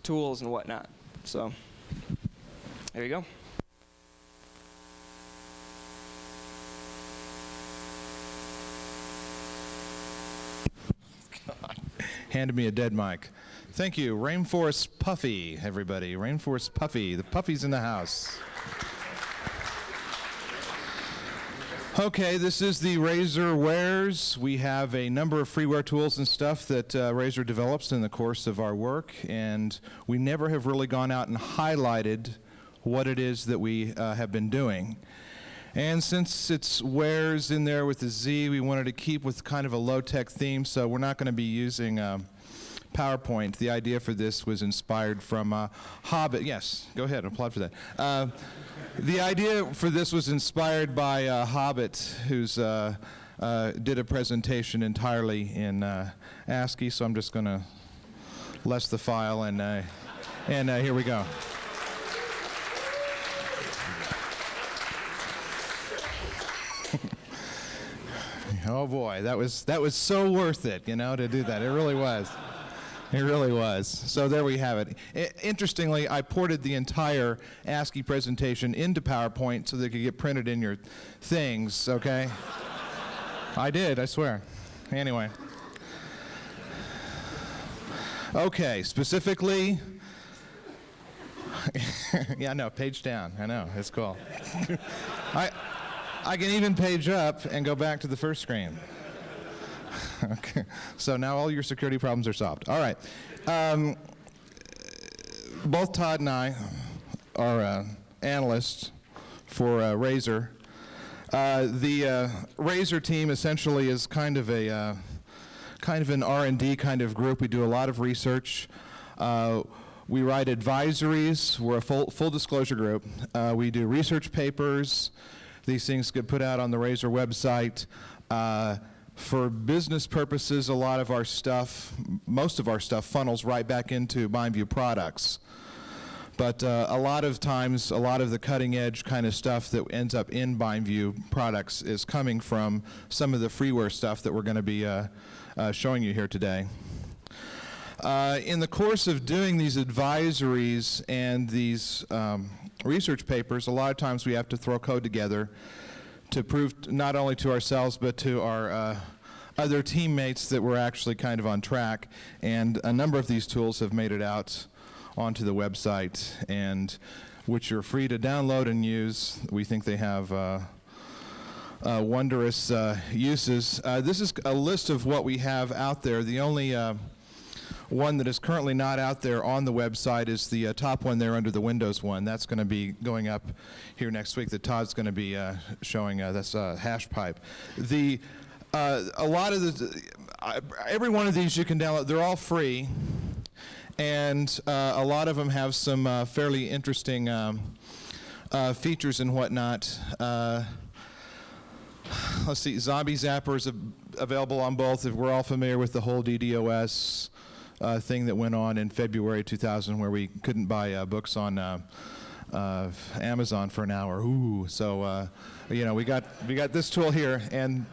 tools and whatnot. So there you go. Handed me a dead mic. Thank you, Rainforest Puffy, everybody. Rainforest Puffy. The Puffy's in the house. Okay, this is the Razer Warez. We have a number of freeware tools and stuff that Razer develops in the course of our work, and we never have really gone out and highlighted what it is that we have been doing. And since it's Warez in there with the Z, we wanted to keep with kind of a low-tech theme, so we're not going to be using PowerPoint. The idea for this was inspired from Hobbit. Yes, go ahead, applaud for that. The idea for this was inspired by Hobbit, who's did a presentation entirely in ASCII, so I'm just going to less the file, and here we go. Oh boy, that was so worth it, you know, to do that. It really was. It really was. So there we have it. Interestingly, I ported the entire ASCII presentation into PowerPoint so they could get printed in your things, okay? I did, I swear. Anyway. Okay, specifically, yeah, no, page down. I know, it's cool. I can even page up and go back to the first screen. Okay, so now all your security problems are solved. All right. Both Todd and I are analysts for Razer. The Razer team essentially is kind of an R&D kind of group. We do a lot of research. We write advisories. We're a full disclosure group. We do research papers. These things get put out on the Razer website. For business purposes, a lot of our stuff, most of our stuff, funnels right back into BindView products. But a lot of times, a lot of the cutting edge kind of stuff that ends up in BindView products is coming from some of the freeware stuff that we're going to be showing you here today. In the course of doing these advisories and these research papers, a lot of times we have to throw code together to prove not only to ourselves but to our other teammates that we're actually kind of on track. And a number of these tools have made it out onto the website, and which are free to download and use. We think they have wondrous uses. This is a list of what we have out there. The only one that is currently not out there on the website is the top one there under the Windows one. That's going to be going up here next week that Todd's going to be showing. That's hash pipe. A lot of the, every one of these you can download. They're all free, and a lot of them have some fairly interesting features and whatnot. Let's see, Zombie Zapper is available on both. If we're all familiar with the whole DDoS thing that went on in February 2000, where we couldn't buy books on Amazon for an hour. Ooh, so you know, we got this tool here, and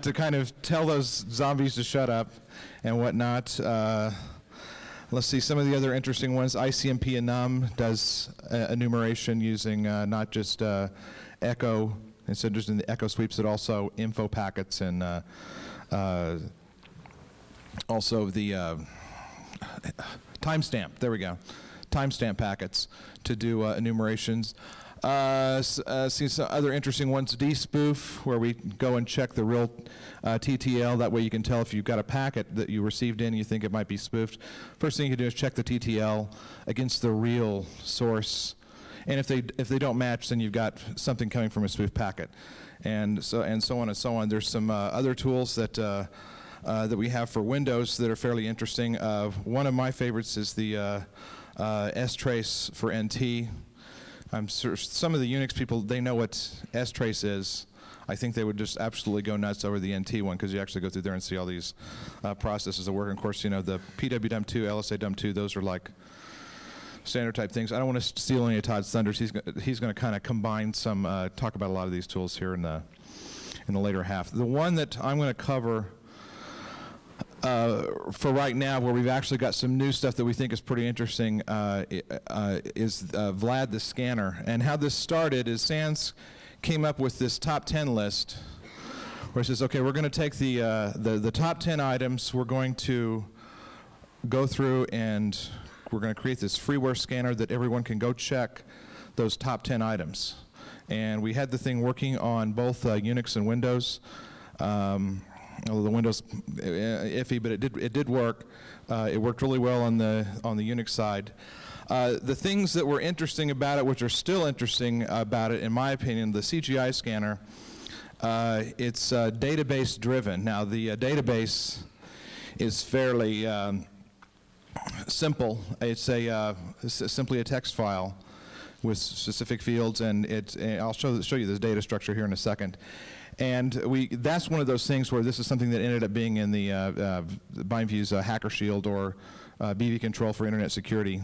to kind of tell those zombies to shut up and whatnot. Let's see some of the other interesting ones. ICMP enum does enumeration using not just echo, instead of just in the echo sweeps, but also info packets and also the timestamp. There we go. Timestamp packets to do enumerations. See some other interesting ones. Dspoof, where we go and check the real TTL. That way you can tell if you've got a packet that you received in and you think it might be spoofed. First thing you can do is check the TTL against the real source. And if they don't match, then you've got something coming from a spoof packet. And so on and so on. There's some other tools that that we have for Windows that are fairly interesting. One of my favorites is the strace for NT. I'm sure some of the Unix people, they know what strace is. I think they would just absolutely go nuts over the NT one, because you actually go through there and see all these processes that work. And of course, you know, the PWDUM2, LSADUM2, those are like standard type things. I don't want to steal any of Todd's thunders. He's going to kind of combine some, talk about a lot of these tools here in the later half. The one that I'm going to cover for right now, where we've actually got some new stuff that we think is pretty interesting, is Vlad the scanner. And how this started is Sans came up with this top 10 list, where it says, okay, we're going to take the top 10 items, we're going to go through and we're going to create this freeware scanner that everyone can go check those top 10 items. And we had the thing working on both Unix and Windows. Although the Windows iffy, but it did work. It worked really well on the Unix side. The things that were interesting about it, which are still interesting about it, in my opinion, the CGI scanner, it's database driven. Now the database is fairly simple. It's simply a text file with specific fields, and I'll show you this data structure here in a second. And that's one of those things where this is something that ended up being in the BindView's Hacker Shield, or BV Control for Internet Security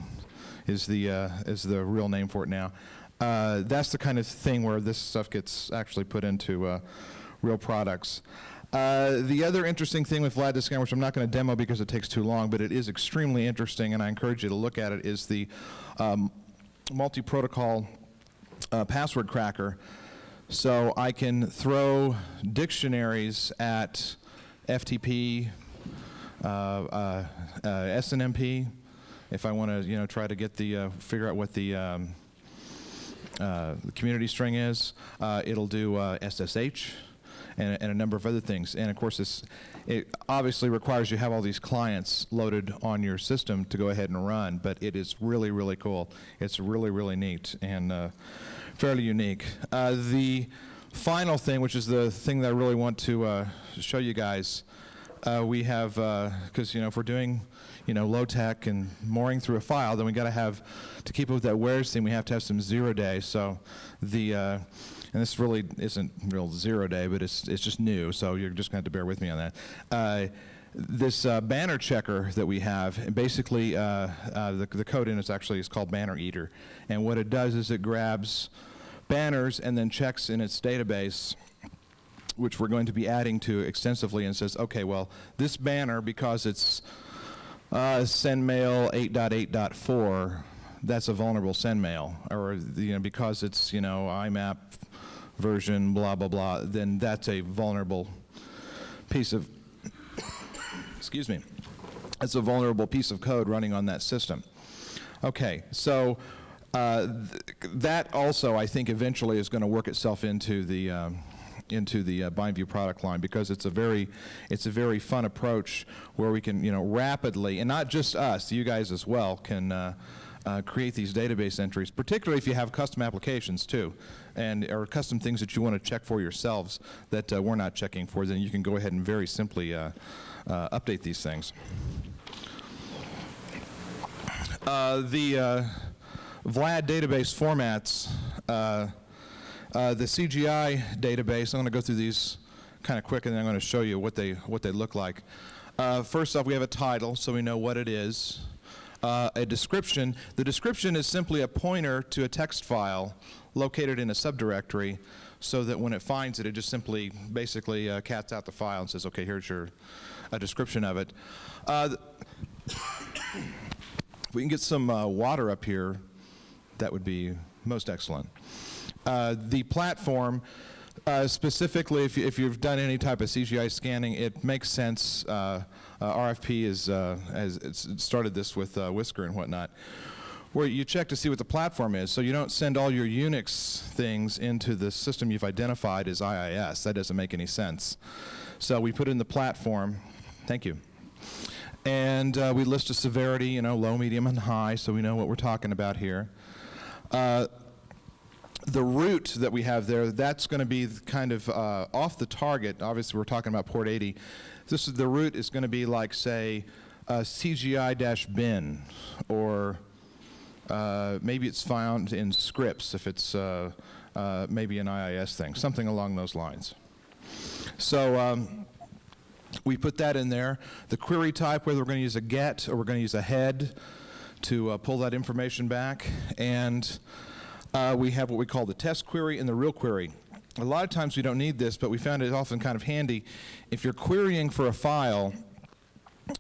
is the real name for it now. That's the kind of thing where this stuff gets actually put into real products. The other interesting thing with Vlad the Scanner, which I'm not going to demo because it takes too long, but it is extremely interesting, and I encourage you to look at it, is the multi-protocol password cracker. So I can throw dictionaries at FTP, SNMP, if I want to, try to get figure out what the community string is. It'll do SSH and a number of other things. And of course, it obviously requires you have all these clients loaded on your system to go ahead and run. But it is really, really cool. It's really, really neat and fairly unique. The final thing, which is the thing that I really want to show you guys, we have, because if we're doing low tech and mooring through a file, then we got to have, to keep up with that Warez thing, we have to have some 0-day. So and this really isn't real 0-day, but it's just new, so you're just going to have to bear with me on that. This banner checker that we have, and basically the code in it is called Banner Eater, and what it does is it grabs banners and then checks in its database, which we're going to be adding to extensively, and says, okay, well, this banner, because it's sendmail 8.8.4, that's a vulnerable sendmail, or because it's IMAP version blah blah blah, then that's a vulnerable piece of excuse me, it's a vulnerable piece of code running on that system. Okay, so that also, I think, eventually is going to work itself into the BindView product line, because it's a very fun approach where we can rapidly, and not just us, you guys as well, can create these database entries, particularly if you have custom applications too, or custom things that you want to check for yourselves that we're not checking for. Then you can go ahead and very simply update these things. The Vlad database formats, the CGI database, I'm going to go through these kind of quick, and then I'm going to show you what they look like. First off, we have a title, so we know what it is. A description. The description is simply a pointer to a text file located in a subdirectory, so that when it finds it, it just simply basically cats out the file and says, okay, here's a description of it. If we can get some water up here, that would be most excellent. The platform, specifically, if you've done any type of CGI scanning, it makes sense. RFP has started this with Whisker and whatnot, where you check to see what the platform is, so you don't send all your Unix things into the system you've identified as IIS. That doesn't make any sense. So we put in the platform. Thank you. And we list a severity, low, medium, and high, so we know what we're talking about here. The root that we have there, that's going to be kind of off the target. Obviously, we're talking about port 80. The root is going to be like, say, CGI-bin, or maybe it's found in scripts if it's maybe an IIS thing, something along those lines. So we put that in there. The query type, whether we're going to use a get or we're going to use a head to pull that information back. And we have what we call the test query and the real query. A lot of times we don't need this, but we found it often kind of handy. If you're querying for a file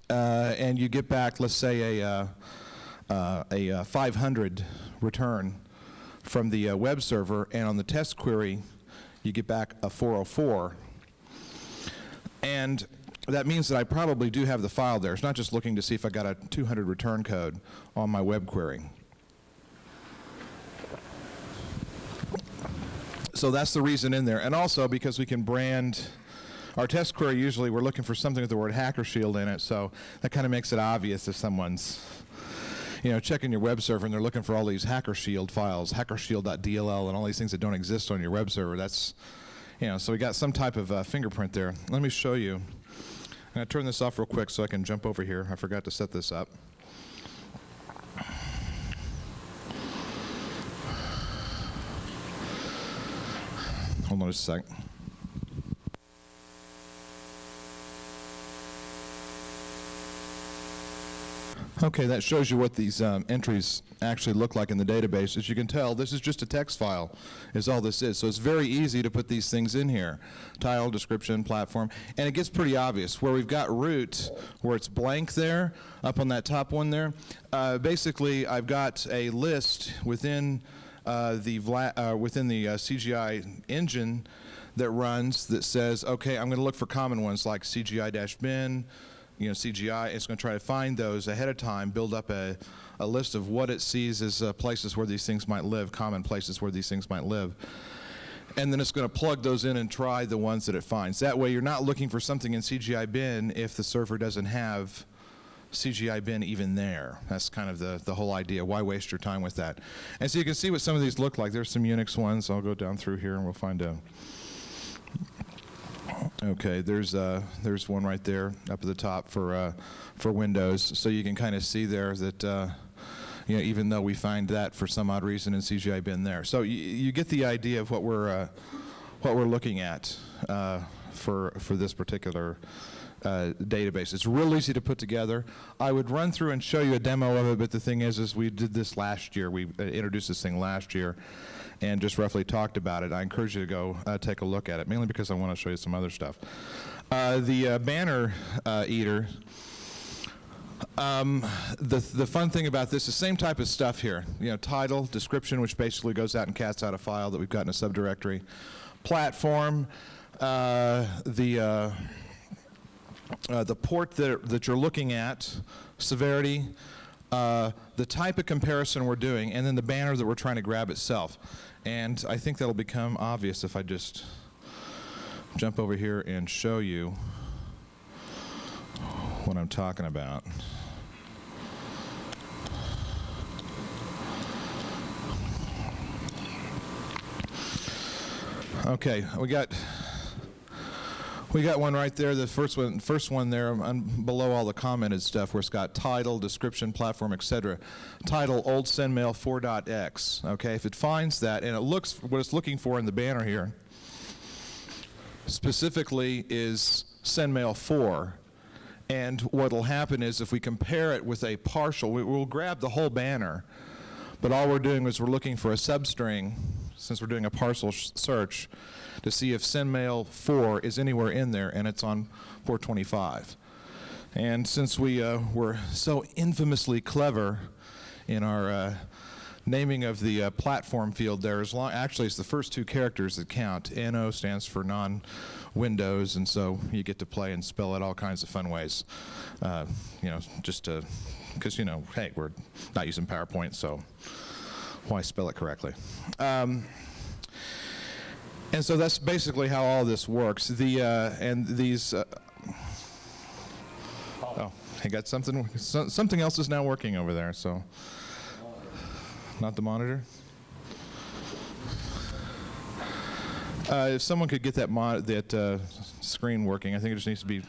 and you get back, let's say, a 500 return from the web server, and on the test query, you get back a 404. And that means that I probably do have the file there. It's not just looking to see if I got a 200 return code on my web query. So that's the reason in there. And also because we can brand our test query, usually we're looking for something with the word hacker shield in it, so that kind of makes it obvious if someone's checking your web server and they're looking for all these hacker shield files, hackershield.dll, and all these things that don't exist on your web server. That's, so we got some type of fingerprint there. Let me show you. I'm going to turn this off real quick so I can jump over here. I forgot to set this up. Hold on just a sec. Okay, that shows you what these entries actually look like in the database. As you can tell, this is just a text file, is all this is. So it's very easy to put these things in here. Title, description, platform, and it gets pretty obvious. Where we've got root, where it's blank there, up on that top one there, basically I've got a list within the CGI engine that runs that says, okay, I'm going to look for common ones like CGI-bin, CGI. It's going to try to find those ahead of time, build up a list of what it sees as places where these things might live, common places where these things might live. And then it's going to plug those in and try the ones that it finds. That way you're not looking for something in CGI-bin if the server doesn't have CGI-bin even there. That's kind of the whole idea. Why waste your time with that? And so you can see what some of these look like. There's some Unix ones. I'll go down through here and we'll find a... Okay, there's one right there up at the top for Windows. So you can kind of see there that even though we find that for some odd reason in CGI-bin there. So you get the idea of what we're looking at for this particular database. It's real easy to put together. I would run through and show you a demo of it, but the thing is we did this last year. We introduced this thing last year and just roughly talked about it. I encourage you to go take a look at it, mainly because I want to show you some other stuff. The banner eater, the fun thing about this is the same type of stuff here. Title, description, which basically goes out and cats out a file that we've got in a subdirectory. Platform, the port that you're looking at, severity, the type of comparison we're doing, and then the banner that we're trying to grab itself. And I think that'll become obvious if I just jump over here and show you what I'm talking about. Okay, we got one right there. The first one there, below all the commented stuff, where it's got title, description, platform, etc. Title: old sendmail 4.x. Okay, if it finds that and it looks what it's looking for in the banner here, specifically is sendmail 4. And what will happen is if we compare it with a partial, we'll grab the whole banner, but all we're doing is we're looking for a substring, since we're doing a parcel search, to see if sendmail 4 is anywhere in there, and it's on port 25. And since we were so infamously clever in our naming of the platform field there, actually it's the first two characters that count. NO stands for non-Windows, and so you get to play and spell it all kinds of fun ways. Just to, because, hey, we're not using PowerPoint, so why spell it correctly? And so that's basically how all this works. And these, oh, I got something else is now working over there, so. Not the monitor? If someone could get that screen working, I think it just needs to be.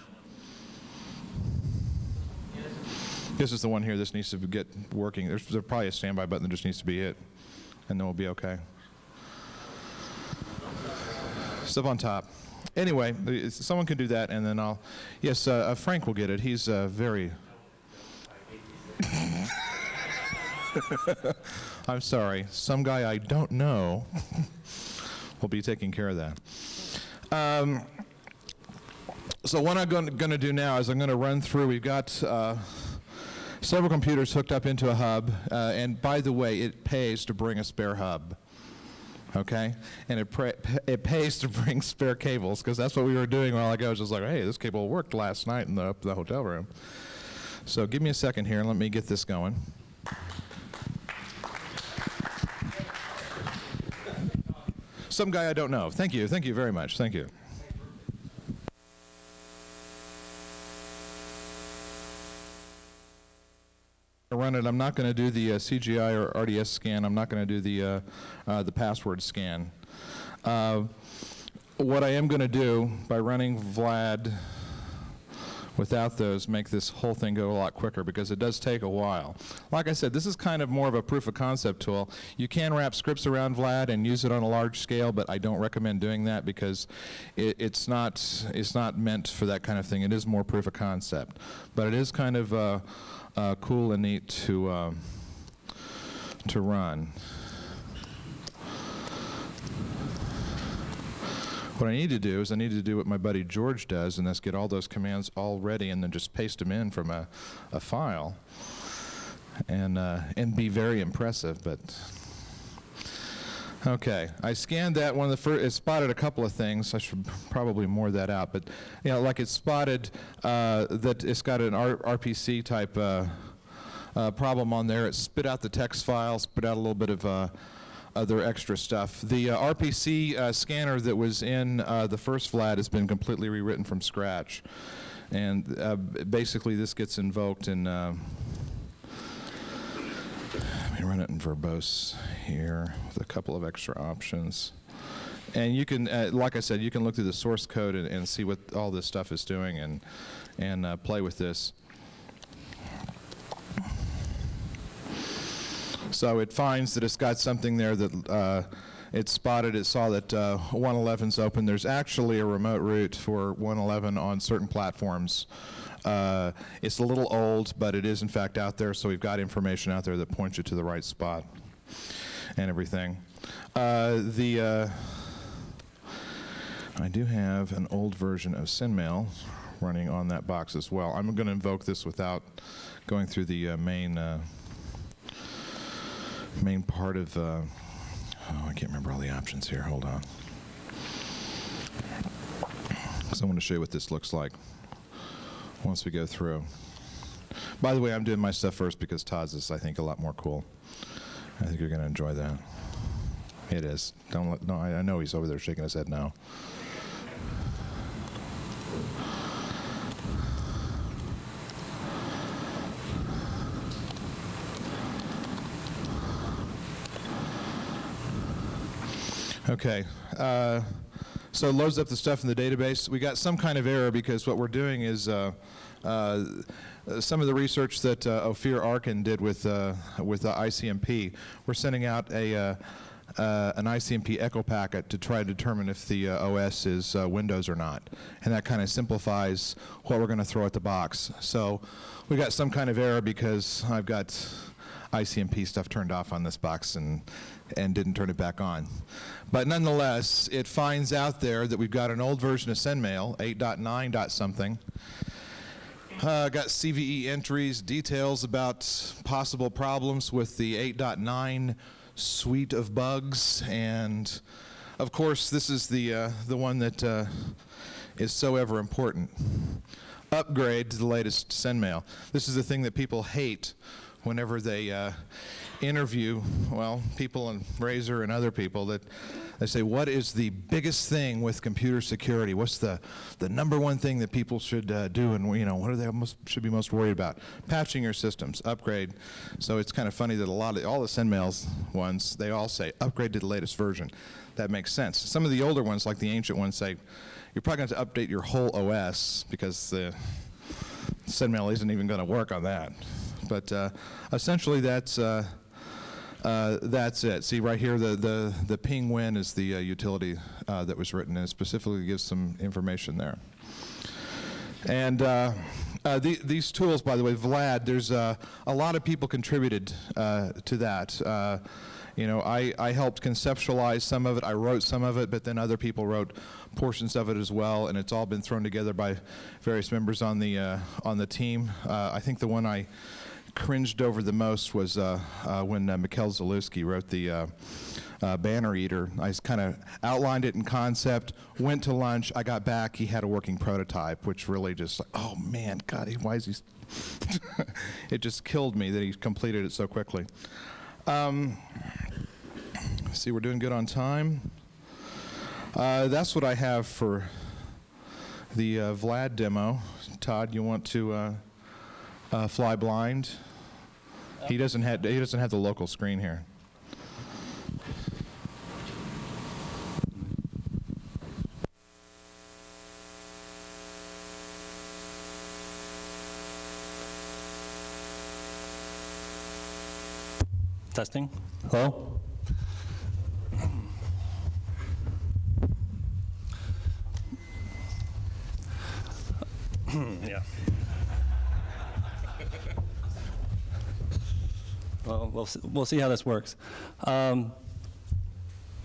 This is the one here. This needs to get working. There's probably a standby button that just needs to be hit, and then we'll be okay. Stuff on top. Anyway, someone can do that, and then I'll. Yes, Frank will get it. He's very. I'm sorry. Some guy I don't know will be taking care of that. So what I'm going to do now is I'm going to run through. We've got several computers hooked up into a hub, and by the way, it pays to bring a spare hub. Okay, and it pays to bring spare cables, because that's what we were doing a while ago. Just like, hey, this cable worked last night in the hotel room. So give me a second here and let me get this going. Some guy I don't know. Thank you very much. Thank you. Run it. I'm not going to do the CGI or RDS scan. I'm not going to do the password scan. What I am going to do by running Vlad without those, make this whole thing go a lot quicker, because it does take a while. Like I said, this is kind of more of a proof of concept tool. You can wrap scripts around Vlad and use it on a large scale, but I don't recommend doing that because it's not meant for that kind of thing. It is more proof of concept, but it is kind of cool and neat to run. What I need to do is I need to do what my buddy George does, and that's get all those commands all ready and then just paste them in from a file, and be very impressive. But okay, I scanned that one of the first. It spotted a couple of things. I should probably more that out, but you know, like it spotted that it's got an RPC type problem on there. It spit out the text file, spit out a little bit of other extra stuff. The RPC scanner that was in the first Vlad has been completely rewritten from scratch, and basically this gets invoked in. Let me run it in verbose here with a couple of extra options. And you can, like I said, you can look through the source code and see what all this stuff is doing and play with this. So it finds that it's got something there that it spotted. It saw that 111's open. There's actually a remote route for 111 on certain platforms. It's a little old, but it is in fact out there, so we've got information out there that points you to the right spot and everything. I do have an old version of SendMail running on that box as well. I'm going to invoke this without going through the main part of, oh, I can't remember all the options here. Hold on. So I want to show you what this looks like once we go through. By the way, I'm doing my stuff first because Todd's is, I think, a lot more cool. I think you're going to enjoy that. It is. No, I know he's over there shaking his head no. Okay, so it loads up the stuff in the database. We got some kind of error because what we're doing is some of the research that Ophir Arkin did with ICMP. We're sending out an ICMP echo packet to try to determine if the OS is Windows or not, and that kind of simplifies what we're going to throw at the box. So we got some kind of error because I've got ICMP stuff turned off on this box and didn't turn it back on. But nonetheless, it finds out there that we've got an old version of SendMail, 8.9 something. Got CVE entries, details about possible problems with the 8.9 suite of bugs, and of course this is the one that is so ever important. Upgrade to the latest SendMail. This is the thing that people hate whenever they interview, well, people in Razer and other people, that they say, what is the biggest thing with computer security? What's the number one thing that people should do, and you know, what are they should be most worried about? Patching your systems, upgrade. So it's kind of funny that all the SendMails ones, they all say upgrade to the latest version. That makes sense. Some of the older ones, like the ancient ones, say you're probably going to have to update your whole OS because the SendMail isn't even going to work on that. But essentially, that's it. See right here, the ping win is the utility that was written, and it specifically gives some information there. And These tools, by the way, Vlad, there's a lot of people contributed to that. You know, I helped conceptualize some of it, I wrote some of it, but then other people wrote portions of it as well, and it's all been thrown together by various members on the team. I think the one I cringed over the most was when Mikhail Zalewski wrote the banner eater. I kind of outlined it in concept, went to lunch, I got back, he had a working prototype, which really just, oh man, God, why is he, it just killed me that he completed it so quickly. See, we're doing good on time. That's what I have for the Vlad demo. Todd, you want to fly blind? He doesn't have the local screen here. Testing. Hello? Yeah. Well, we'll see how this works.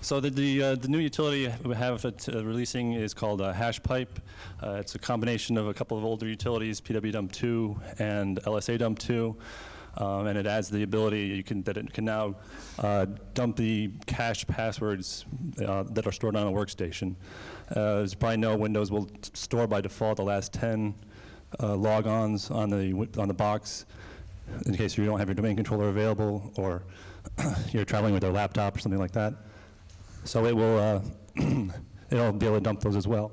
So the new utility we have releasing is called Hash Pipe. It's a combination of a couple of older utilities, PWDump2 and LSADump2. And it adds the ability that it can now dump the cached passwords that are stored on a workstation. As you probably know, Windows will store by default the last 10 logons on the box, in case you don't have your domain controller available or you're traveling with your laptop or something like that. So it will it'll be able to dump those as well.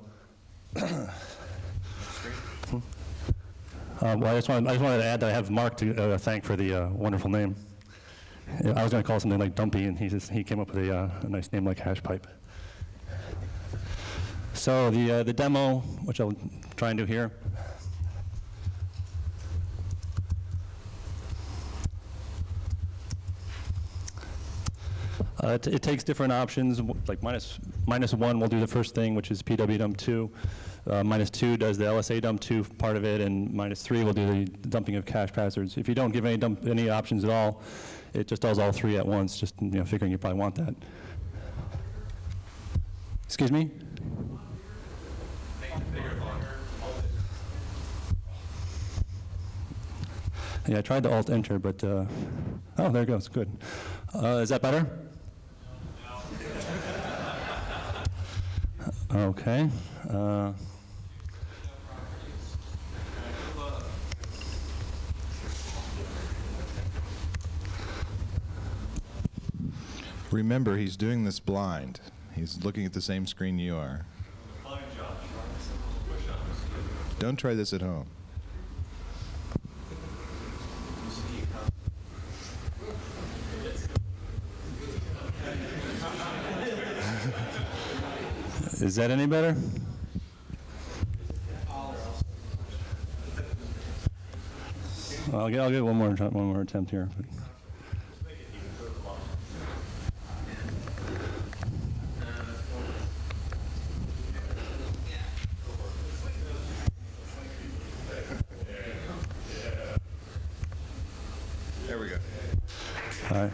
Well, I just wanted to add that I have Mark to thank for the wonderful name. I was going to call it something like Dumpy, and he came up with a nice name like Hash Pipe. So the demo, which I'll try and do here. It takes different options, like -1 will do the first thing, which is PWDump2. -2 does the LSADump2 part of it, and -3 will do the dumping of cache passwords. If you don't give any options at all, it just does all three at once, just figuring you probably want that. Excuse me? Yeah, I tried to Alt-Enter, but, oh, there it goes, good. Is that better? Okay. Remember, he's doing this blind. He's looking at the same screen you are. Don't try this at home. Is that any better? I'll get one more attempt here. There we go. All right.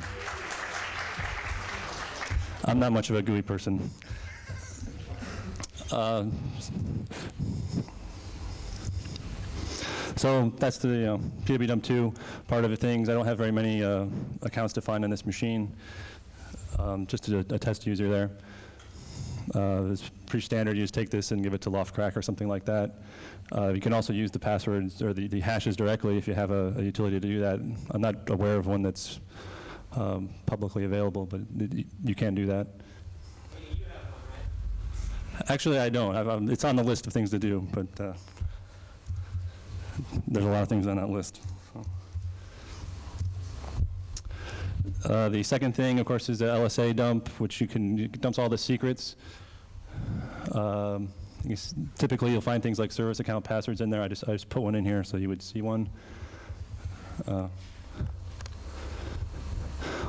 I'm not much of a GUI person. So that's the PWDump2 part of the things. I don't have very many accounts defined on this machine. Just a test user there. It's pretty standard. You just take this and give it to Loftcrack or something like that. You can also use the passwords or the hashes directly if you have a utility to do that. I'm not aware of one that's publicly available, but you can do that. Actually, I don't. It's on the list of things to do, but there's a lot of things on that list. The second thing, of course, is the LSA dump, which it dumps all the secrets. Typically, you'll find things like service account passwords in there. I just put one in here so you would see one. One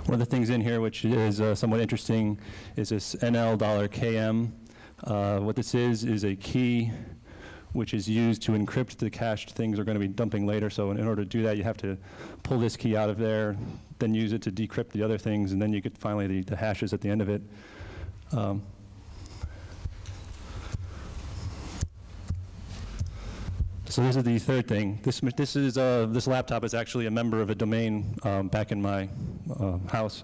of the things in here, which is somewhat interesting, is this NL $KM. What this is a key which is used to encrypt the cached things we're going to be dumping later. So in order to do that, you have to pull this key out of there, then use it to decrypt the other things, and then you get finally the hashes at the end of it. So this is the third thing. This laptop is actually a member of a domain back in my house,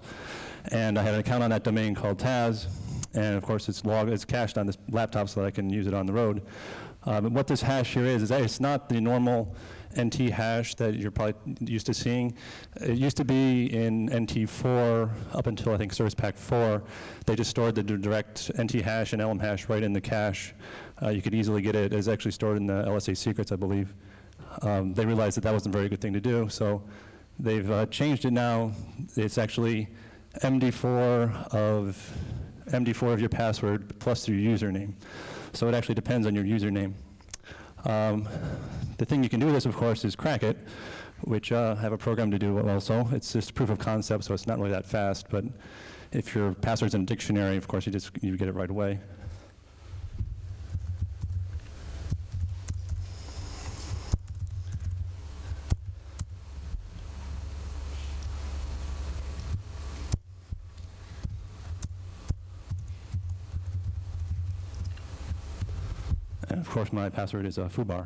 and I had an account on that domain called Taz, and of course it's cached on this laptop so that I can use it on the road. But what this hash here is that it's not the normal NT hash that you're probably used to seeing. It used to be in NT4 up until I think Service Pack 4. They just stored the direct NT hash and LM hash right in the cache. You could easily get it. It's actually stored in the LSA secrets, I believe. They realized that that wasn't a very good thing to do, so they've changed it now. It's actually MD4 of your password plus your username. So it actually depends on your username. The thing you can do with this, of course, is crack it, which I have a program to do also. It's just proof of concept, so it's not really that fast. But if your password's in a dictionary, of course, you get it right away. And of course, my password is foobar.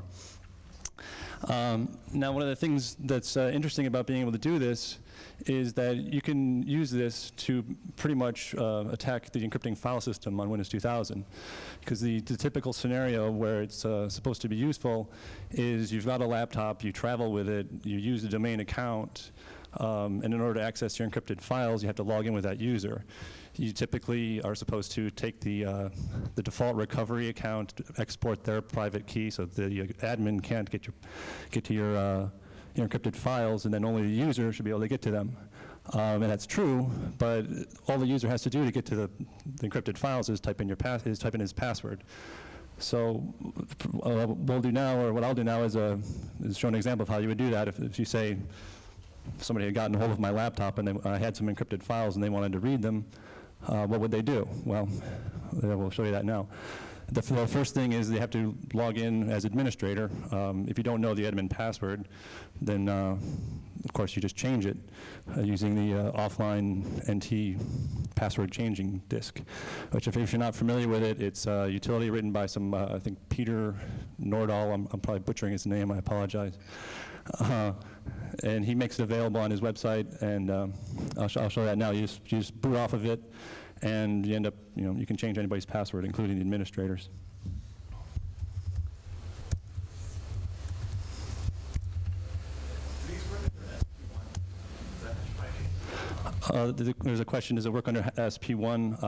Now, one of the things that's interesting about being able to do this is that you can use this to pretty much attack the encrypting file system on Windows 2000. Because the typical scenario where it's supposed to be useful is you've got a laptop, you travel with it, you use a domain account, and in order to access your encrypted files, you have to log in with that user. You typically are supposed to take the default recovery account, export their private key so the admin can't get to your encrypted files, and then only the user should be able to get to them. And that's true, but all the user has to do to get to the encrypted files is type in his password. So what I'll do now is show an example of how you would do that. If you say somebody had gotten a hold of my laptop and I had some encrypted files and they wanted to read them, what would they do? Well, we'll show you that now. The first thing is they have to log in as administrator. If you don't know the admin password, then of course you just change it using the offline NT password changing disk, which if you're not familiar with it, it's a utility written by some, I think Peter Nordahl. I'm probably butchering his name, I apologize. And he makes it available on his website, and I'll show that now. You just boot off of it, and you end up, you can change anybody's password, including the administrators. There's a question, does it work under SP1?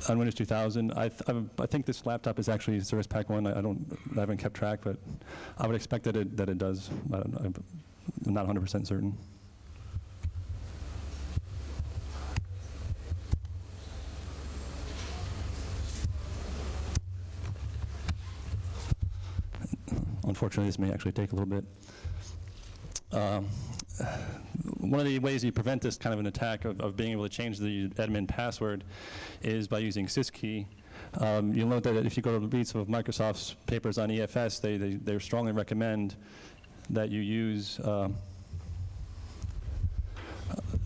On Windows 2000, I think this laptop is actually Service Pack 1. I haven't kept track, but I would expect that it does. I'm not 100% certain. Unfortunately, this may actually take a little bit. One of the ways you prevent this kind of an attack of being able to change the admin password is by using syskey. You'll note that if you go to read some of Microsoft's papers on EFS, they strongly recommend that you use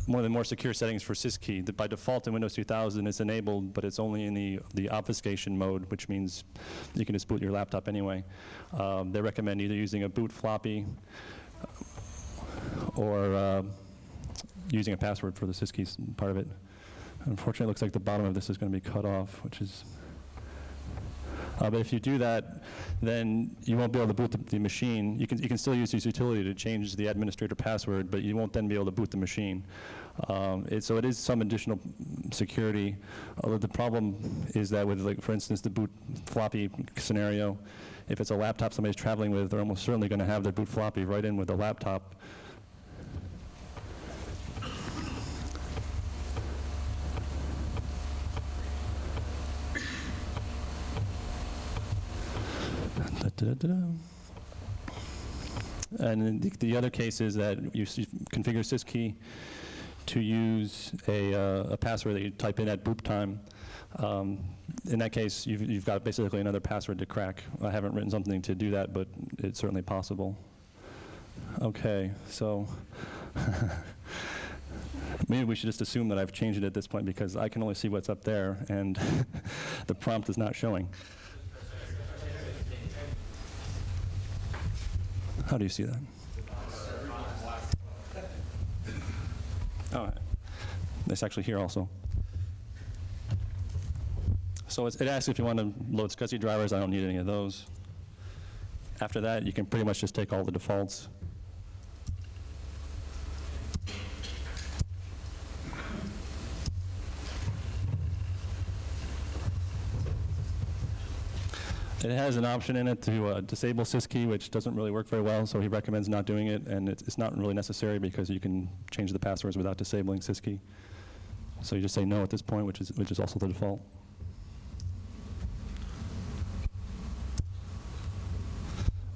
one of the more secure settings for syskey. By default in Windows 2000 it's enabled, but it's only in the obfuscation mode, which means you can just boot your laptop anyway. They recommend either using a boot floppy or using a password for the syskey part of it. Unfortunately, it looks like the bottom of this is going to be cut off, which is... but if you do that, then you won't be able to boot the machine. You can still use this utility to change the administrator password, but you won't then be able to boot the machine. So it is some additional security. Although the problem is that with, like, for instance, the boot floppy scenario, if it's a laptop somebody's traveling with, they're almost certainly going to have their boot floppy right in with the laptop. And the other case is that you configure syskey to use a password that you type in at boot time. In that case, you've got basically another password to crack. I haven't written something to do that, but it's certainly possible. Okay, so maybe we should just assume that I've changed it at this point because I can only see what's up there, and the prompt is not showing. How do you see that? Oh, it's actually here also. So it asks if you want to load SCSI drivers. I don't need any of those. After that, you can pretty much just take all the defaults. It has an option in it to disable syskey, which doesn't really work very well, so he recommends not doing it, and it's not really necessary because you can change the passwords without disabling syskey. So you just say no at this point, which is also the default.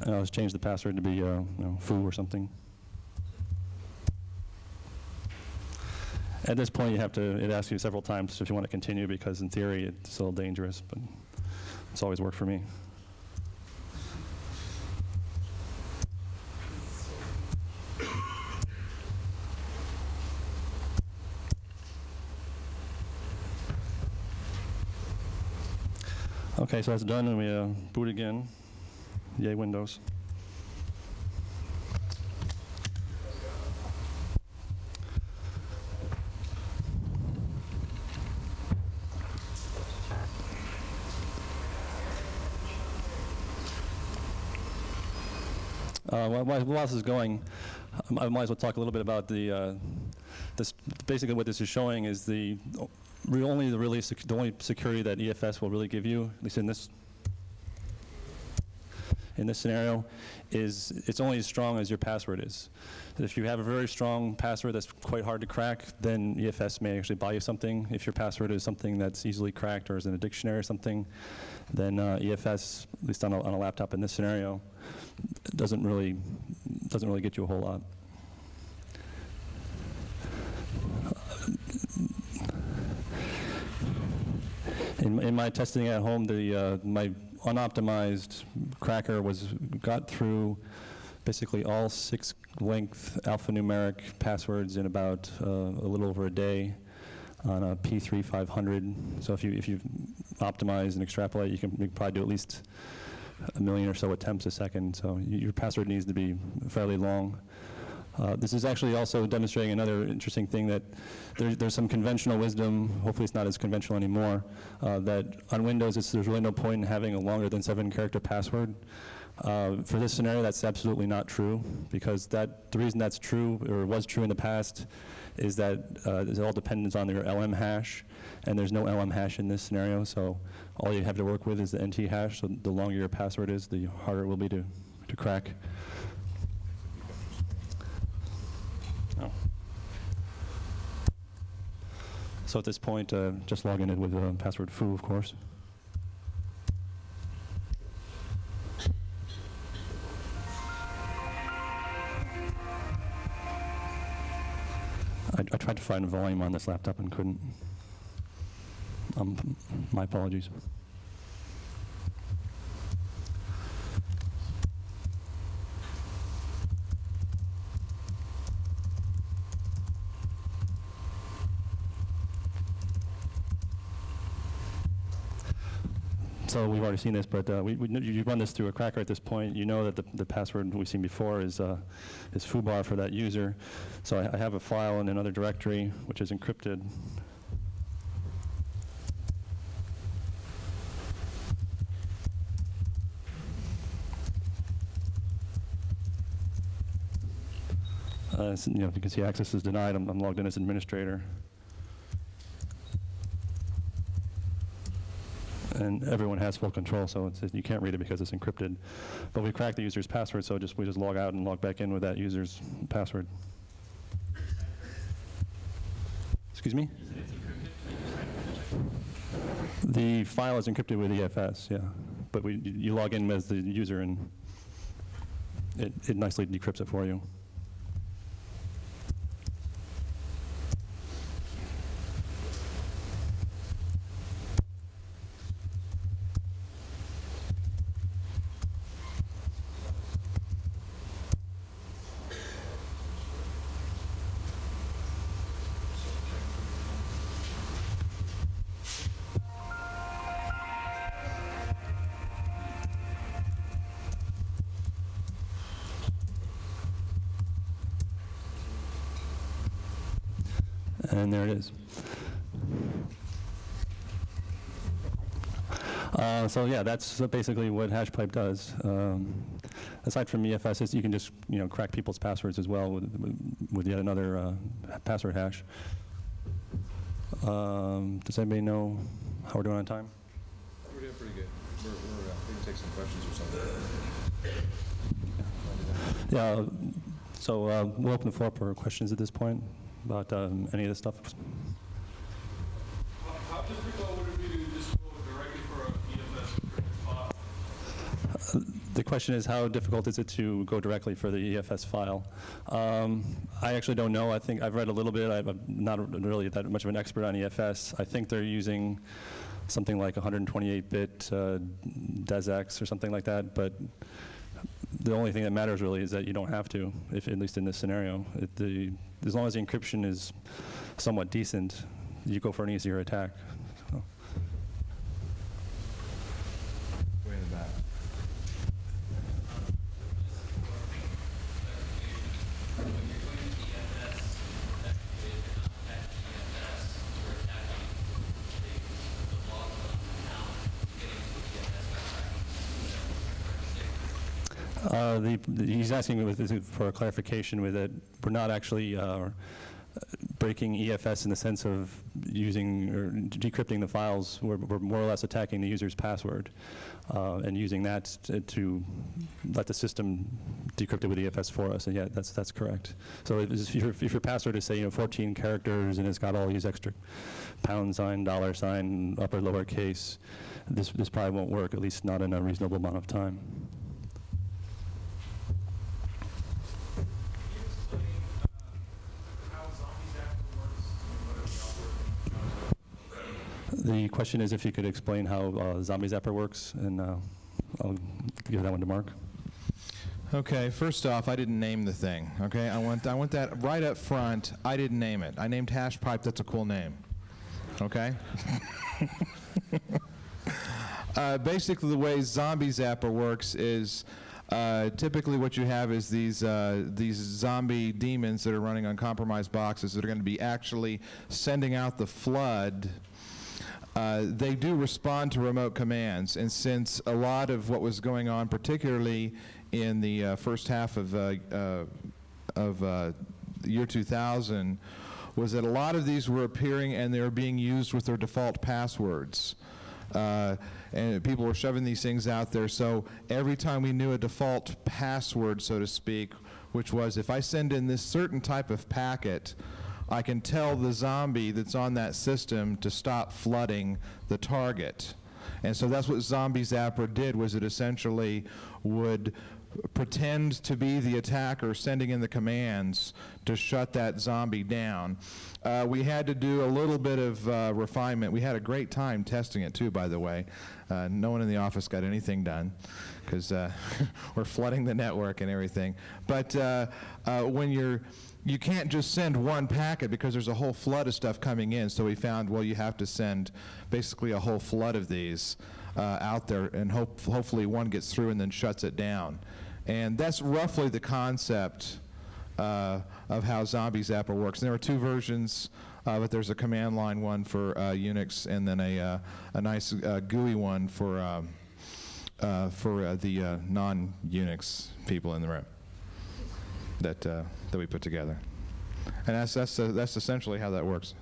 And I'll just change the password to be foo or something. At this point, it asks you several times if you want to continue because in theory it's still dangerous, but it's always worked for me. Okay, so that's done, and we boot again. Yay, Windows. While this is going, I might as well talk a little bit about this. Basically, what this is showing is the only security that EFS will really give you, at least in this scenario, is it's only as strong as your password is. If you have a very strong password that's quite hard to crack, then EFS may actually buy you something. If your password is something that's easily cracked or is in a dictionary or something, then EFS, at least on a laptop in this scenario, doesn't really get you a whole lot. In my testing at home, my unoptimized cracker got through basically all 6-length alphanumeric passwords in about a little over a day on a P3 500. So if you optimize and extrapolate, you can probably do at least 1 million or so attempts a second. So your password needs to be fairly long. This is actually also demonstrating another interesting thing, that there's some conventional wisdom, hopefully it's not as conventional anymore, that on Windows there's really no point in having a longer than 7-character password. For this scenario, that's absolutely not true, because the reason that's true, or was true in the past, is that it all depends on your LM hash, and there's no LM hash in this scenario, so all you have to work with is the NT hash, so the longer your password is, the harder it will be to crack. So at this point, just log in with password foo, of course. I tried to find volume on this laptop and couldn't. My apologies. So we've already seen this, but you run this through a cracker at this point. You know that the password we've seen before is foobar for that user. So I have a file in another directory which is encrypted. So, you can see access is denied. I'm logged in as administrator. And everyone has full control, so you can't read it because it's encrypted. But we cracked the user's password, so we just log out and log back in with that user's password. Excuse me? The file is encrypted with EFS, yeah. But you log in as the user, and it nicely decrypts it for you. And there it is. So yeah, that's basically what HashPipe does. Aside from EFS, you can just crack people's passwords as well with yet another password hash. Does anybody know how we're doing on time? We're doing pretty good. We can take some questions or something. Yeah. So we'll open the floor for questions at this point about any of this stuff. How difficult would it be to just go directly for an EFS file? The question is, how difficult is it to go directly for the EFS file? I actually don't know. I think I've read a little bit. I'm not really that much of an expert on EFS. I think they're using something like 128-bit DesX or something like that, but the only thing that matters really is that you don't have to, at least in this scenario. As long as the encryption is somewhat decent, you go for an easier attack. So. Way in the back. He's asking for a clarification with it. We're not actually breaking EFS in the sense of using or decrypting the files. We're more or less attacking the user's password and using that to let the system decrypt it with EFS for us. And yeah, that's correct. So if your password is, say, 14 characters and it's got all these extra $, $, upper lower case, this probably won't work, at least not in a reasonable amount of time. The question is if you could explain how Zombie Zapper works, and I'll give that one to Mark. Okay, first off, I didn't name the thing, okay? I want that right up front. I didn't name it. I named HashPipe. That's a cool name, okay? Basically, the way Zombie Zapper works is typically what you have is these zombie demons that are running on compromised boxes that are going to be actually sending out the flood. They do respond to remote commands, and since a lot of what was going on, particularly in the first half of the year 2000, was that a lot of these were appearing and they were being used with their default passwords. And people were shoving these things out there, so every time we knew a default password, so to speak, which was if I send in this certain type of packet, I can tell the zombie that's on that system to stop flooding the target. And so that's what Zombie Zapper did, was it essentially would pretend to be the attacker sending in the commands to shut that zombie down. We had to do a little bit of refinement. We had a great time testing it too, by the way. No one in the office got anything done because we're flooding the network and everything. But when you can't just send one packet because there's a whole flood of stuff coming in, so we found, well, you have to send basically a whole flood of these out there, and hopefully one gets through and then shuts it down. And that's roughly the concept of how Zombie Zapper works. And there are two versions, but there's a command line one for Unix, and then a nice GUI one for the non-Unix people in the room that we put together. And that's essentially how that works.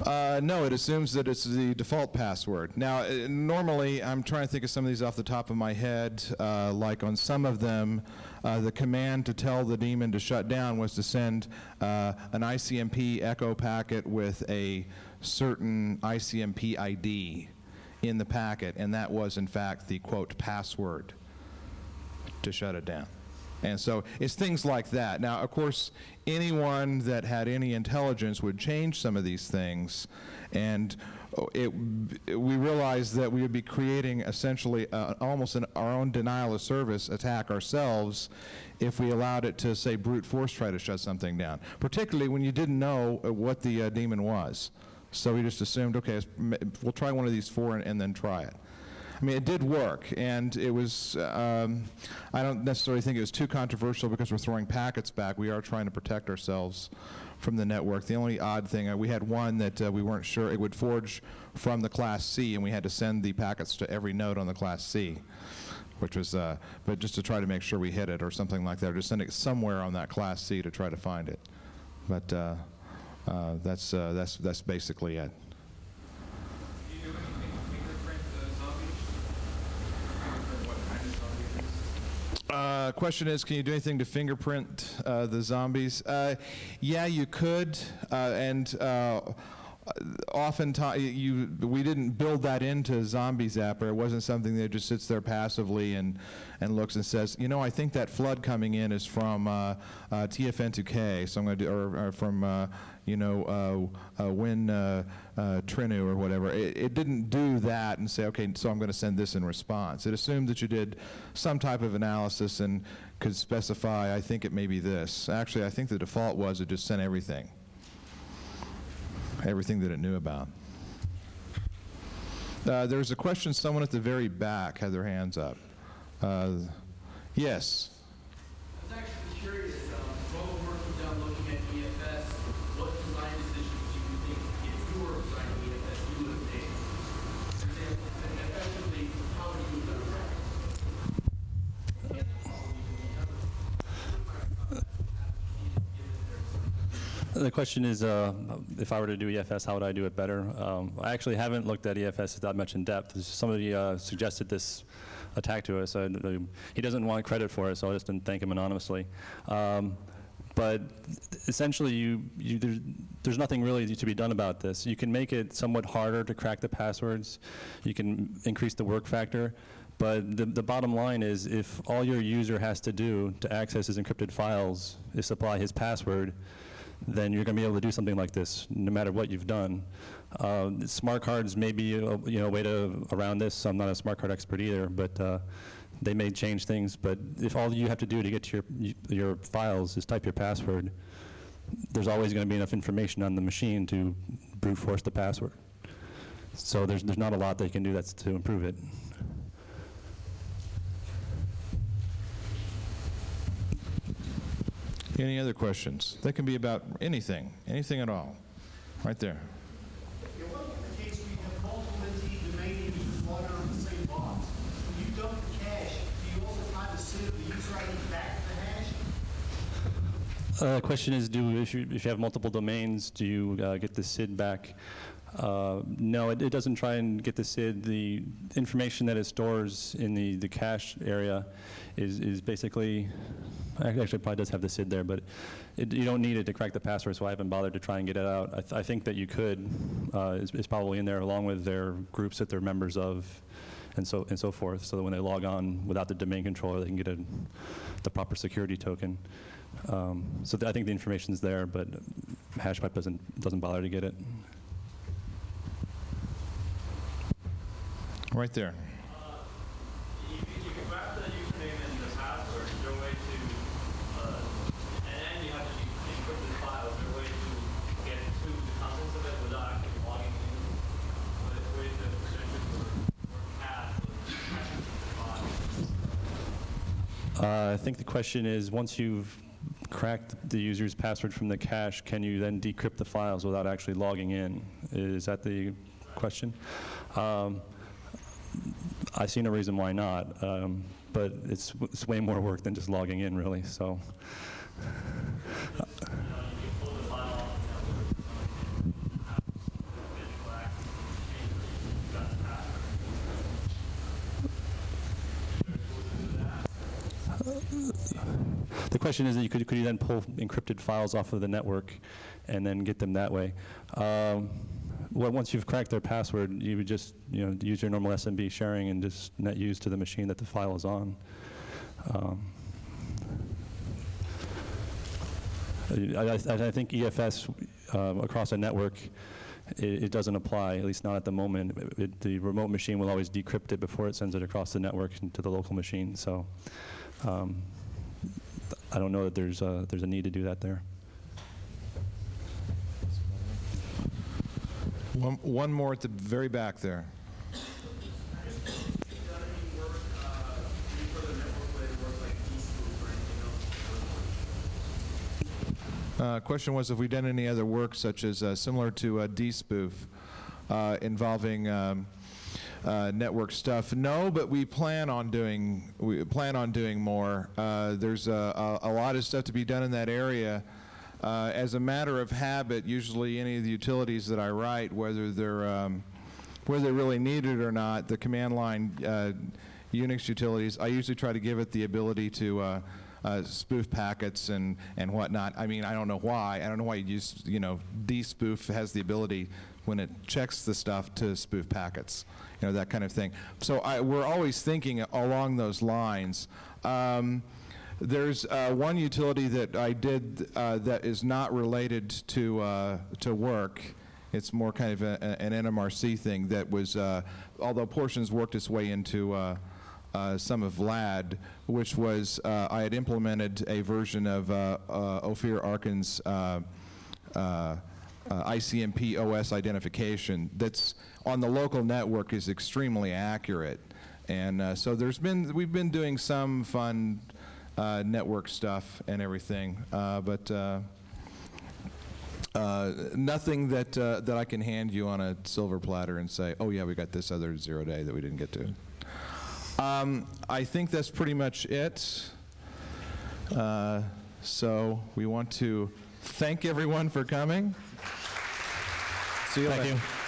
No, it assumes that it's the default password. Now, normally, I'm trying to think of some of these off the top of my head. Like on some of them, the command to tell the daemon to shut down was to send an ICMP echo packet with a certain ICMP ID in the packet, and that was, in fact, the, quote, password to shut it down. And so it's things like that. Now, of course, anyone that had any intelligence would change some of these things, and we realized that we would be creating essentially almost our own denial of service attack ourselves if we allowed it to, say, brute force try to shut something down, particularly when you didn't know what the daemon was. So we just assumed, okay, we'll try one of these four and then try it. I mean, it did work, and it was, I don't necessarily think it was too controversial because we're throwing packets back. We are trying to protect ourselves from the network. The only odd thing, we had one that we weren't sure, it would forge from the Class C, and we had to send the packets to every node on the Class C, which was, but just to try to make sure we hit it or something like that, or just send it somewhere on that Class C to try to find it. But that's basically it. Do you do anything to fingerprint the zombies? Fingerprint what kind of zombies? Question is, can you do anything to fingerprint the zombies? Yeah, you could, and oftentimes we didn't build that into Zombie Zapper. It wasn't something that just sits there passively and looks and says, you know, I think that flood coming in is from TFN2K, so I'm going to do, or from Win Trinu or whatever. It didn't do that and say, okay, so I'm going to send this in response. It assumed that you did some type of analysis and could specify, I think it may be this. Actually, I think the default was it just sent everything that it knew about. There's a question, someone at the very back had their hands up. Yes? I was actually curious, while we're working down looking at EFS, what design decisions do you think, if you were designing EFS, you would have made? For example, and effectively, how would you have done that? The question is, if I were to do EFS, how would I do it better? I actually haven't looked at EFS that much in depth. Somebody suggested this attack to us. He doesn't want credit for it, so I just didn't thank him anonymously. But essentially, there's nothing really to be done about this. You can make it somewhat harder to crack the passwords. You can increase the work factor. But the bottom line is, if all your user has to do to access his encrypted files is supply his password, then you're going to be able to do something like this, no matter what you've done. Smart cards may be a way around this. I'm not a smart card expert either, but they may change things. But if all you have to do to get to your files is type your password, there's always going to be enough information on the machine to brute force the password. So there's not a lot they can do that's to improve it. Any other questions? That can be about anything at all. Right there. In the case we have multiple entity domain names logged on the same box, when you dump the cache, do you also try to send the user ID back to the hash? The question is, if you have multiple domains, do you get the SID back? No, it doesn't try and get the SID. The information that it stores in the cache area is basically, actually it probably does have the SID there, but you don't need it to crack the password, so I haven't bothered to try and get it out. I think that you could. It's probably in there along with their groups that they're members of and so forth, so that when they log on without the domain controller, they can get the proper security token. So I think the information's there, but HashPipe doesn't bother to get it. Right there. You can grab the username and the password. Is there a way to, and then you have to encrypt the file. Is there a way to get to the contents of it without actually logging in? Ways to potentially cache the file. I think the question is, once you've cracked the user's password from the cache, can you then decrypt the files without actually logging in? Is that the question? I see no reason why not, but it's way more work than just logging in, really. So. The question is, that could you then pull encrypted files off of the network and then get them that way? Well, once you've cracked their password, you would just use your normal SMB sharing and just net use to the machine that the file is on. I think EFS across a network, it doesn't apply, at least not at the moment. The remote machine will always decrypt it before it sends it across the network to the local machine. So I don't know that there's a need to do that there. One more at the very back there. Question was if we've done any other work such as similar to DSpoof involving network stuff. No, but we plan on doing more. There's a lot of stuff to be done in that area. As a matter of habit, usually any of the utilities that I write, whether they're really needed or not, the command line Unix utilities, I usually try to give it the ability to spoof packets and whatnot. I mean, I don't know why. I don't know why you use, DSpoof has the ability when it checks the stuff to spoof packets, that kind of thing. So we're always thinking along those lines. There's one utility that I did that is not related to work. It's more kind of an NMRC thing that was, although portions worked its way into some of Vlad, which was I had implemented a version of Ophir Arkin's ICMP OS identification that's on the local network is extremely accurate. And so we've been doing some fun network stuff and everything, but nothing that I can hand you on a silver platter and say, oh yeah, we got this other 0-day that we didn't get to. I think that's pretty much it. So we want to thank everyone for coming. See you later. Thank you.